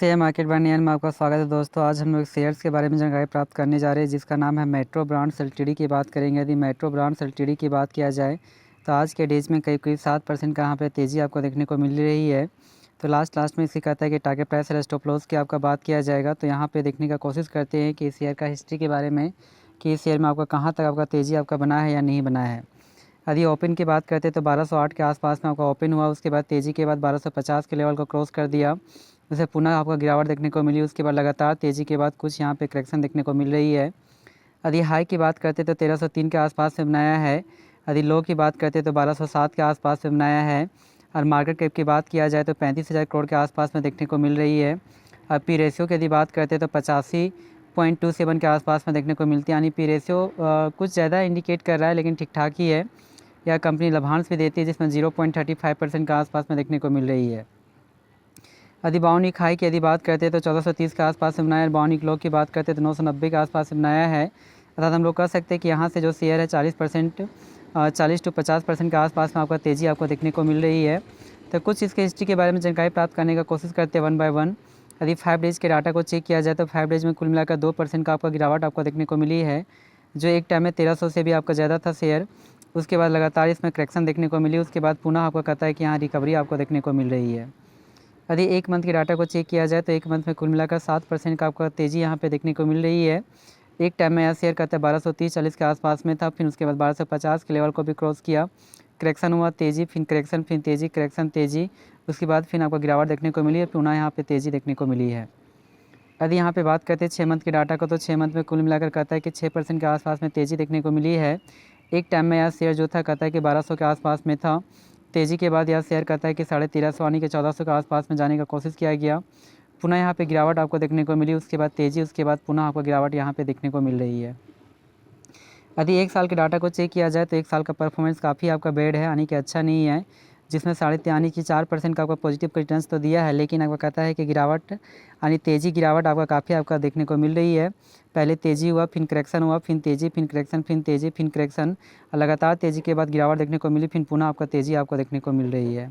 Share market bye नियन में आपका स्वागत है दोस्तों। आज हम लोग शेयर्स के बारे में जानकारी प्राप्त करने जा रहे हैं जिसका नाम है मेट्रो ब्रांड्स एलटीडी की बात करेंगे। यदि मेट्रो ब्रांड्स एलटीडी की बात किया जाए तो आज के डेज में करीब 7% का यहाँ पे तेज़ी आपको देखने को मिल रही है। तो लास्ट में इसी कहता है कि टारगेट प्राइस और स्टॉप लॉस की आपका बात किया जाएगा। तो यहाँ पर देखने का कोशिश करते हैं कि इस शेयर का हिस्ट्री के बारे में कि इस शेयर में आपका कहाँ तक आपका तेज़ी आपका बना है या नहीं बना है। यदि ओपन की बात करते हैं तो 1208 के आसपास में आपका ओपन हुआ, उसके बाद तेज़ी के बाद 1250 के लेवल को क्रॉस कर दिया, उसे पुनः आपका गिरावट देखने को मिली। उसके बाद लगातार तेज़ी के बाद कुछ यहाँ पे करेक्शन देखने को मिल रही है। यदि हाई की बात करते तो 1303 के आसपास में बनाया है। यदि लो की बात करते तो 1207 के आसपास में बनाया है। और मार्केट कैप की बात किया जाए तो 35,000 करोड़ के आसपास में देखने को मिल रही है। और पी रेशियो की यदि बात करते तो 85.27 के आसपास में देखने को मिलती है। यानी पी रेशियो कुछ ज़्यादा इंडिकेट कर रहा है लेकिन ठीक ठाक ही है। यह कंपनी लाभांश भी देती है जिसमें 0.35% के आसपास में देखने को मिल रही है। यदि बाउनिक हाई की यदि बात करते हैं तो 1430 के आसपास से बनाया है। बाउनिक लो की बात करते हैं तो 990 के आसपास से बनाया है। अर्थात हम लोग कह सकते हैं कि यहाँ से जो शेयर है 40 to 50% के आसपास में आपका तेज़ी आपको देखने को मिल रही है। तो कुछ इसके हिस्ट्री के बारे में जानकारी प्राप्त करने का कोशिश करते हैं वन बाय वन। यदि 5 डेज़ के डाटा को चेक किया जाए तो 5 डेज़ में कुल मिलाकर 2% का आपका गिरावट आपको देखने को मिली है, जो एक टाइम में 1300 से भी आपका ज़्यादा था शेयर। उसके बाद लगातार इसमें करेक्शन देखने को मिली। उसके बाद पुनः आपको कहता है कि यहाँ रिकवरी आपको देखने को मिल रही है। यदि एक मंथ के डाटा को चेक किया जाए तो एक मंथ में कुल मिलाकर 7% का आपका तेज़ी यहाँ पे देखने को मिल रही है। एक टाइम में यह शेयर कहता है 1230-40 के आसपास में था, फिर उसके बाद 1250 के लेवल को भी क्रॉस किया, करेक्शन हुआ, तेज़ी, फिर करेक्शन, फिर तेज़ी, करेक्शन, तेज़ी, उसके बाद फिर आपको गिरावट देखने को मिली और पुनः यहाँ पे तेज़ी देखने को मिली है। यदि यहाँ पे बात करते हैं 6 मंथ के डाटा को तो 6 मंथ में कुल मिलाकर कहता है कि 6% के आसपास में तेज़ी देखने को मिली है। एक टाइम में यह शेयर जो था कहता है कि 1200 के आसपास में था। तेज़ी के बाद यह शेयर कहता है कि 1350 यानी कि 1400 के आसपास में जाने का कोशिश किया गया, पुनः यहाँ पे गिरावट आपको देखने को मिली। उसके बाद तेज़ी, उसके बाद पुनः आपको गिरावट यहाँ पे देखने को मिल रही है। यदि एक साल के डाटा को चेक किया जाए तो एक साल का परफॉर्मेंस काफ़ी आपका बैड है, यानी कि अच्छा नहीं है, जिसमें 4% का आपका पॉजिटिव रिटर्न्स तो दिया है लेकिन आपका कहता है कि गिरावट यानी तेज़ी गिरावट आपका काफ़ी आपका देखने को मिल रही है। पहले तेज़ी हुआ, फिर करेक्शन हुआ, फिर तेज़ी, फिर करेक्शन, फिर तेज़ी, फिर करेक्शन, लगातार तेज़ी के बाद गिरावट देखने को मिली, फिर पुनः आपका तेज़ी आपको देखने को मिल रही है।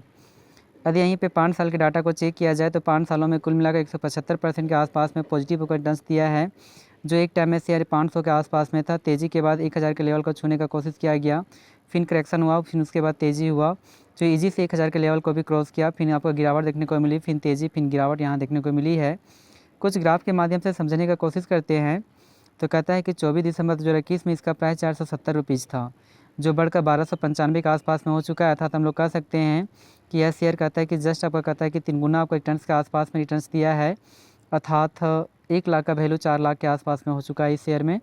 यदि यहीं पे 5 साल के डाटा को चेक किया जाए तो 5 सालों में कुल मिलाकर 175% के आसपास में पॉजिटिव रिटर्न्स दिया है, जो एक टाइम में शेयर 500 के आसपास में था। तेज़ी के बाद 1000 के लेवल को छूने का कोशिश किया गया, फिर करेक्शन हुआ, फिर उसके बाद तेज़ी हुआ, जो ईजी से 1000 के लेवल को भी क्रॉस किया, फिर आपको गिरावट देखने को मिली, फिर तेज़ी, फिर गिरावट यहाँ देखने को मिली है। कुछ ग्राफ के माध्यम से समझने का कोशिश करते हैं तो कहता है कि 24 दिसंबर 2021 में इसका प्राइस 470 रुपीज़ था, जो बढ़कर 1295 के आसपास में हो चुका है। अर्थात हम लोग कह सकते हैं कि यह शेयर कहता है कि जस्ट आपका कहता है कि 3 गुना आपको रिटर्न्स के आसपास में रिटर्न्स दिया है। अर्थात 1 लाख का वैल्यू 4 लाख के आसपास में हो चुका है इस शेयर में।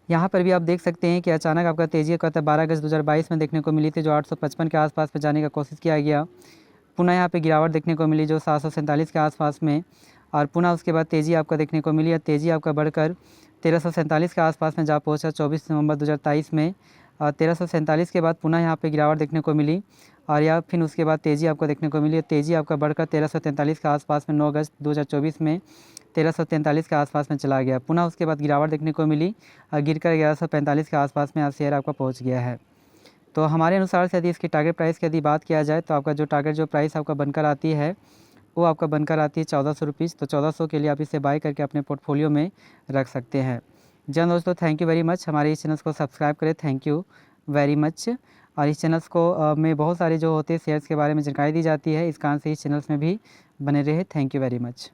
यहाँ पर भी आप देख सकते हैं कि अचानक आपका तेज़ी कहता है 12 अगस्त 2022 में देखने को मिली थी, जो 855 के आसपास में जाने का कोशिश किया गया, पुनः यहाँ पे गिरावट देखने को मिली जो 747 के आसपास में, और पुनः उसके बाद तेज़ी आपका देखने को मिली और तेज़ी आपका बढ़कर 1347 के आसपास में जा पहुँचा 24 नवंबर 2023 में। और 1347 के बाद पुनः यहाँ पे गिरावट देखने को मिली और या फिर उसके बाद तेज़ी आपको देखने को मिली और तेज़ी आपका बढ़कर 1343 के आसपास में 9 अगस्त 2024 में 1343 के आसपास में चला गया। पुनः उसके बाद गिरावट देखने को मिली और गिरकर 1145 के आसपास में आज शेयर आपका पहुँच गया है। तो हमारे अनुसार से यदि इसकी टारगेट प्राइस की यदि बात किया जाए तो आपका जो टारगेट जो प्राइस आपका बनकर आती है वो आपका बनकर आती है 1400 रुपीज़। तो 1400 के लिए आप इसे बाय करके अपने पोर्टफोलियो में रख सकते हैं। जी दोस्तों, थैंक यू वेरी मच। हमारे इस चैनल को सब्सक्राइब करें, थैंक यू वेरी मच। और इस चैनल्स को में बहुत सारे जो होते हैं शेयर्स के बारे में जानकारी दी जाती है, इस कारण से इस चैनल्स में भी बने रहे। Thank you very much.